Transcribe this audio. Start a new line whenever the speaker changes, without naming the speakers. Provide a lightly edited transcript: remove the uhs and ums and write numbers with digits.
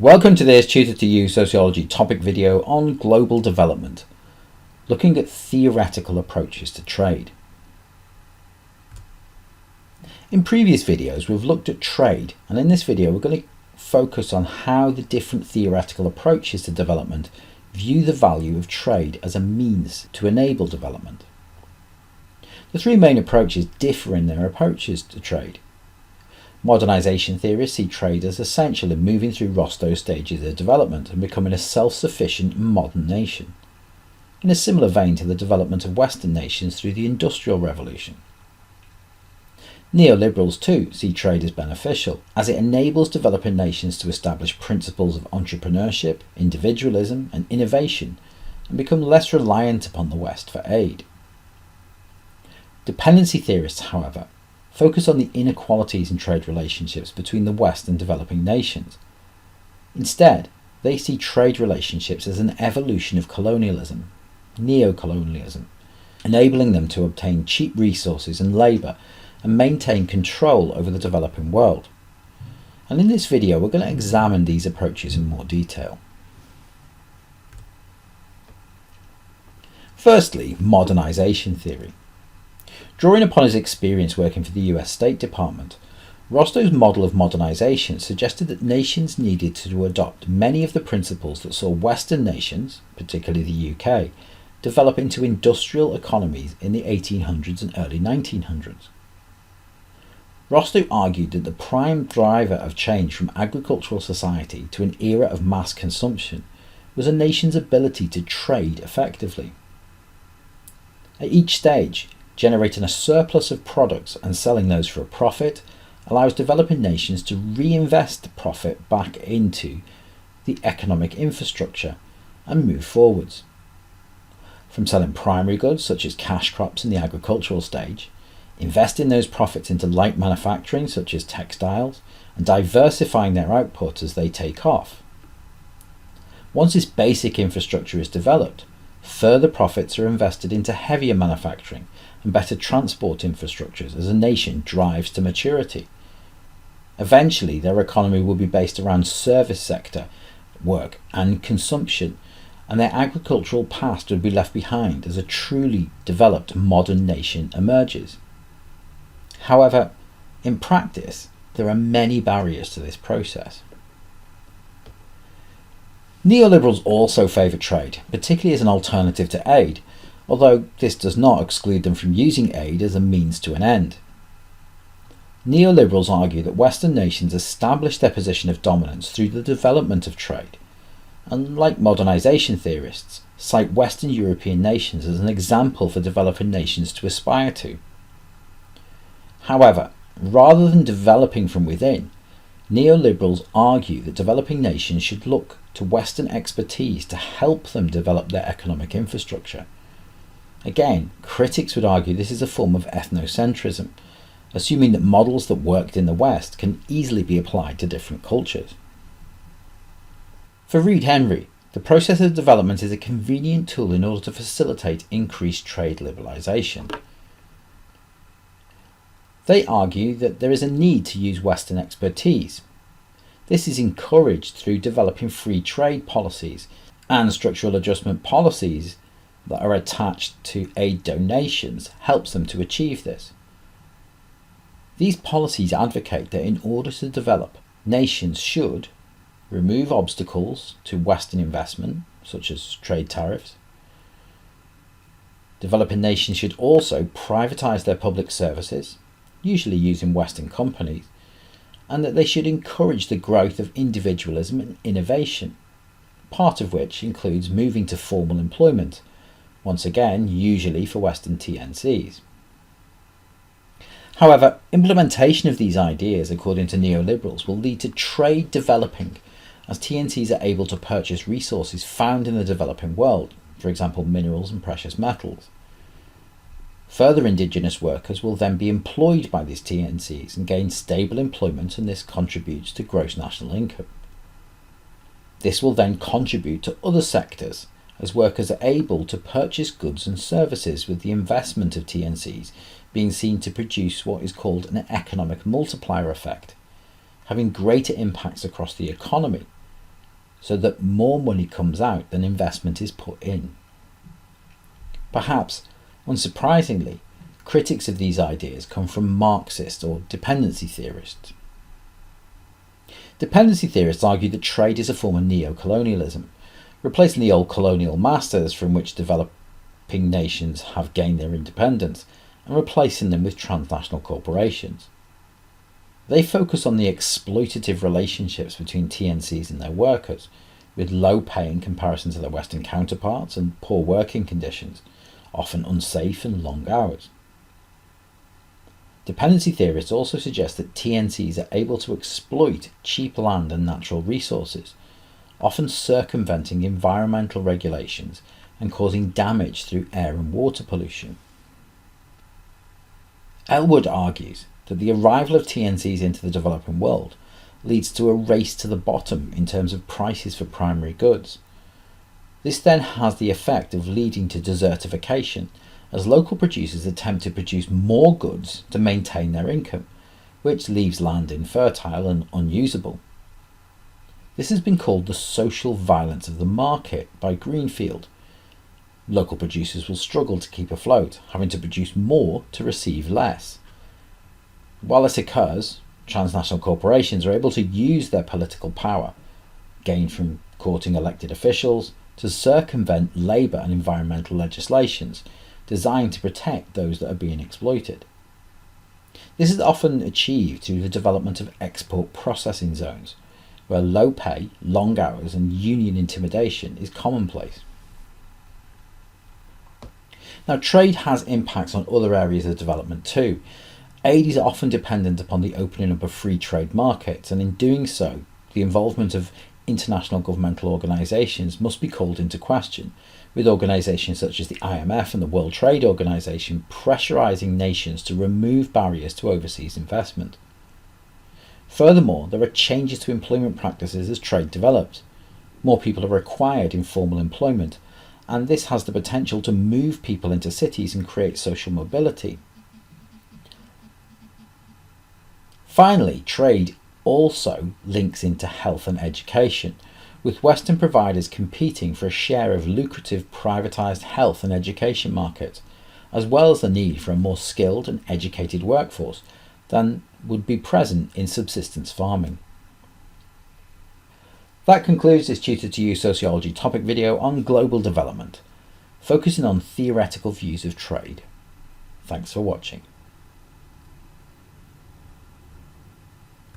Welcome to this Tutor to You Sociology topic video on global development, looking at theoretical approaches to trade. In previous videos we've looked at trade, and in this video we're going to focus on how the different theoretical approaches to development view the value of trade as a means to enable development. The three main approaches differ in their approaches to trade. Modernisation theorists see trade as essential in moving through Rostow's stages of development and becoming a self-sufficient modern nation, in a similar vein to the development of Western nations through the Industrial Revolution. Neoliberals too see trade as beneficial, as it enables developing nations to establish principles of entrepreneurship, individualism and innovation, and become less reliant upon the West for aid. Dependency theorists, however, focus on the inequalities in trade relationships between the West and developing nations. Instead, they see trade relationships as an evolution of colonialism, neocolonialism, enabling them to obtain cheap resources and labour and maintain control over the developing world. And in this video we're going to examine these approaches in more detail. Firstly, modernisation theory. Drawing upon his experience working for the US State Department, Rostow's model of modernisation suggested that nations needed to adopt many of the principles that saw Western nations, particularly the UK, develop into industrial economies in the 1800s and early 1900s. Rostow argued that the prime driver of change from agricultural society to an era of mass consumption was a nation's ability to trade effectively. At each stage, generating a surplus of products and selling those for a profit allows developing nations to reinvest the profit back into the economic infrastructure and move forwards. From selling primary goods such as cash crops in the agricultural stage, investing those profits into light manufacturing such as textiles, and diversifying their output as they take off. Once this basic infrastructure is developed, further profits are invested into heavier manufacturing and better transport infrastructures as a nation drives to maturity. Eventually, their economy will be based around service sector work and consumption, and their agricultural past would be left behind as a truly developed modern nation emerges. However, in practice, there are many barriers to this process. Neoliberals also favour trade, particularly as an alternative to aid, although this does not exclude them from using aid as a means to an end. Neoliberals argue that Western nations establish their position of dominance through the development of trade, and like modernisation theorists, cite Western European nations as an example for developing nations to aspire to. However, rather than developing from within, neoliberals argue that developing nations should look to Western expertise to help them develop their economic infrastructure. Again, critics would argue this is a form of ethnocentrism, assuming that models that worked in the West can easily be applied to different cultures. For Reid Henry, the process of development is a convenient tool in order to facilitate increased trade liberalisation. They argue that there is a need to use Western expertise. This is encouraged through developing free trade policies and structural adjustment policies that are attached to aid donations helps them to achieve this. These policies advocate that in order to develop, nations should remove obstacles to Western investment, such as trade tariffs. Developing nations should also privatise their public services, usually using Western companies, and that they should encourage the growth of individualism and innovation, part of which includes moving to formal employment, once again usually for Western TNCs. However, implementation of these ideas, according to neoliberals, will lead to trade developing as TNCs are able to purchase resources found in the developing world, for example minerals and precious metals. Further indigenous workers will then be employed by these TNCs and gain stable employment, and this contributes to gross national income. This will then contribute to other sectors as workers are able to purchase goods and services, with the investment of TNCs being seen to produce what is called an economic multiplier effect, having greater impacts across the economy, so that more money comes out than investment is put in. Perhaps, unsurprisingly, critics of these ideas come from Marxist or dependency theorists. Dependency theorists argue that trade is a form of neo-colonialism, replacing the old colonial masters from which developing nations have gained their independence and replacing them with transnational corporations. They focus on the exploitative relationships between TNCs and their workers, with low pay in comparison to their Western counterparts and poor working conditions, often unsafe and long hours. Dependency theorists also suggest that TNCs are able to exploit cheap land and natural resources, often circumventing environmental regulations and causing damage through air and water pollution. Elwood argues that the arrival of TNCs into the developing world leads to a race to the bottom in terms of prices for primary goods. This then has the effect of leading to desertification, as local producers attempt to produce more goods to maintain their income, which leaves land infertile and unusable. This has been called the social violence of the market by Greenfield. Local producers will struggle to keep afloat, having to produce more to receive less. While this occurs, transnational corporations are able to use their political power, gained from courting elected officials, to circumvent labour and environmental legislations designed to protect those that are being exploited. This is often achieved through the development of export processing zones, where low pay, long hours and union intimidation is commonplace. Now, trade has impacts on other areas of development too. Aid is often dependent upon the opening up of free trade markets, and in doing so, the involvement of international governmental organisations must be called into question, with organisations such as the IMF and the World Trade Organization pressurising nations to remove barriers to overseas investment. Furthermore, there are changes to employment practices as trade develops. More people are required in formal employment, and this has the potential to move people into cities and create social mobility. Finally, trade also links into health and education, with Western providers competing for a share of lucrative privatised health and education markets, as well as the need for a more skilled and educated workforce than would be present in subsistence farming. That concludes this Tutor to You Sociology topic video on global development, focusing on theoretical views of trade. Thanks for watching.